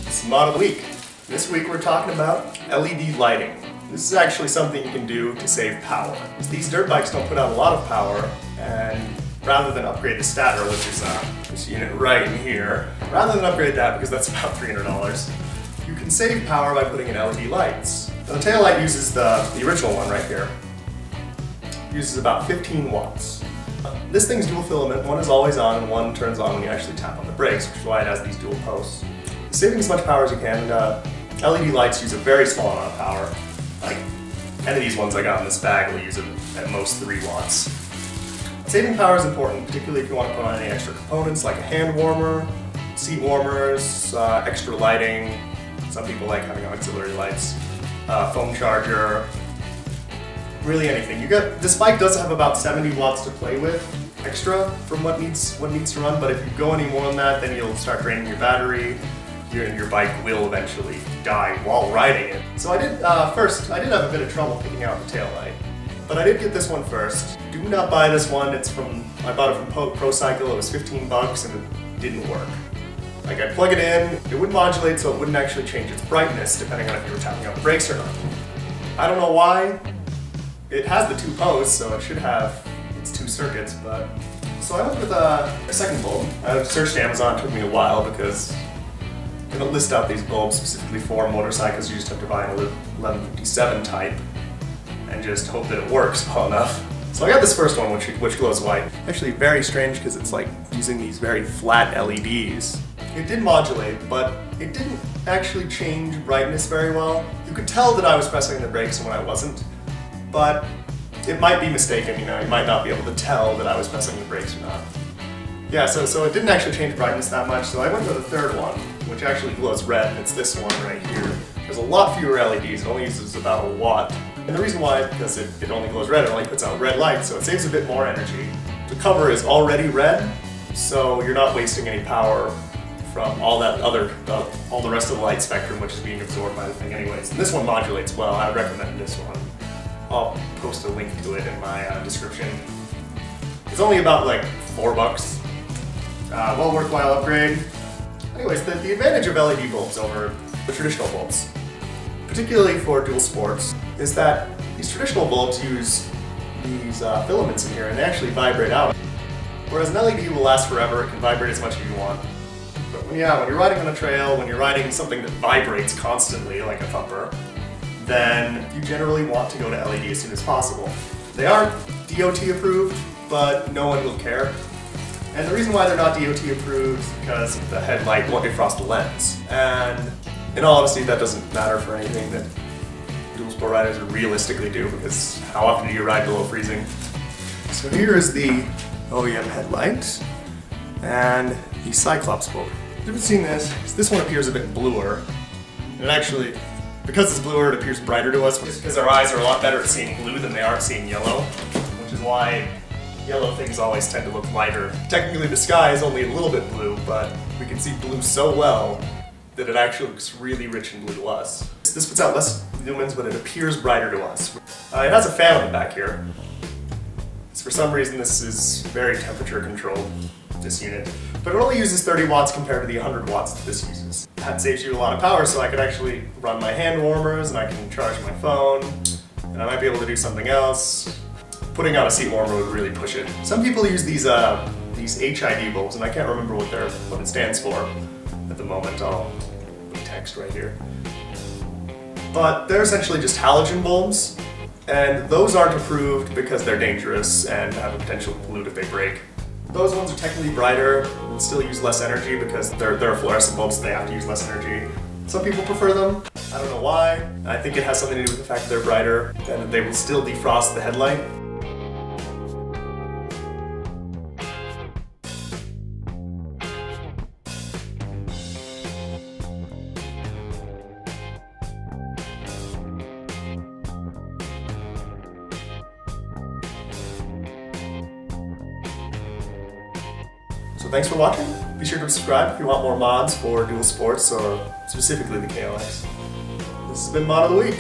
It's mod of the week. This week we're talking about LED lighting. This is actually something you can do to save power. These dirt bikes don't put out a lot of power, and rather than upgrade the stator, which is this unit right in here, rather than upgrade that because that's about $300, you can save power by putting in LED lights. Now, the taillight uses the original one right here. It uses about 15 watts. This thing's dual filament. One is always on and one turns on when you actually tap on the brakes, which is why it has these dual posts. Saving as much power as you can. LED lights use a very small amount of power. Like any of these ones I got in this bag will use at most 3 watts. Saving power is important, particularly if you want to put on any extra components like a hand warmer, seat warmers, extra lighting. Some people like having auxiliary lights, phone charger, really anything. This bike does have about 70 watts to play with extra from what needs to run, but if you go any more than that, then you'll start draining your battery. Your bike will eventually die while riding it. So I did have a bit of trouble picking out the taillight, but I did get this one first. Do not buy this one. I bought it from ProCycle. It was 15 bucks and it didn't work. Like, I'd plug it in, it wouldn't modulate, so it wouldn't actually change its brightness depending on if you were tapping on the brakes or not. I don't know why. It has the 2 posts, so it should have its 2 circuits, but... So I went with a second bulb. I searched Amazon. It took me a while because I'm going to list out these bulbs specifically for motorcycles. You just have to buy an 1157 type and just hope that it works well enough. So I got this first one, which glows white. Actually very strange because it's like using these very flat LEDs. It did modulate, but it didn't actually change brightness very well. You could tell that I was pressing the brakes when I wasn't, but it might be mistaken, you know, you might not be able to tell that I was pressing the brakes or not. Yeah, so it didn't actually change brightness that much, so I went to the third one, which actually glows red, and it's this one right here. There's a lot fewer LEDs, it only uses about 1 watt. And the reason why is because it only glows red, it only puts out red light, so it saves a bit more energy. The cover is already red, so you're not wasting any power from all that all the rest of the light spectrum, which is being absorbed by the thing anyways. And this one modulates well. I would recommend this one. I'll post a link to it in my description. It's only about like 4 bucks. Well worthwhile upgrade. Anyways, the advantage of LED bulbs over the traditional bulbs, particularly for dual sports, is that these traditional bulbs use these filaments in here and they actually vibrate out. Whereas an LED will last forever, it can vibrate as much as you want. But when you're riding on a trail, when you're riding something that vibrates constantly, like a thumper, then you generally want to go to LED as soon as possible. They are DOT approved, but no one will care. And the reason why they're not DOT approved is because the headlight won't defrost the lens. And in all honesty, that doesn't matter for anything that dual sport riders would realistically do, because how often do you ride below freezing? So here is the OEM headlight and the Cyclops bulb. If you've seen this one appears a bit bluer. And it actually, because it's bluer, it appears brighter to us because our eyes are a lot better at seeing blue than they are at seeing yellow, which is why yellow things always tend to look lighter. Technically the sky is only a little bit blue, but we can see blue so well that it actually looks really rich and blue to us. This puts out less lumens, but it appears brighter to us. It has a fan on the back here. For some reason this is very temperature controlled, this unit. But it only uses 30 watts compared to the 100 watts that this uses. That saves you a lot of power, so I could actually run my hand warmers and I can charge my phone, and I might be able to do something else. Putting out a seat warmer would really push it. Some people use these HID bulbs, and I can't remember what it stands for at the moment. I'll put text right here. But they're essentially just halogen bulbs, and those aren't approved because they're dangerous and have a potential to pollute if they break. Those ones are technically brighter and still use less energy because they're a fluorescent bulb, so they have to use less energy. Some people prefer them. I don't know why. I think it has something to do with the fact that they're brighter and they will still defrost the headlight. So thanks for watching. Be sure to subscribe if you want more mods for dual sports or specifically the KLX. This has been Mod of the Week.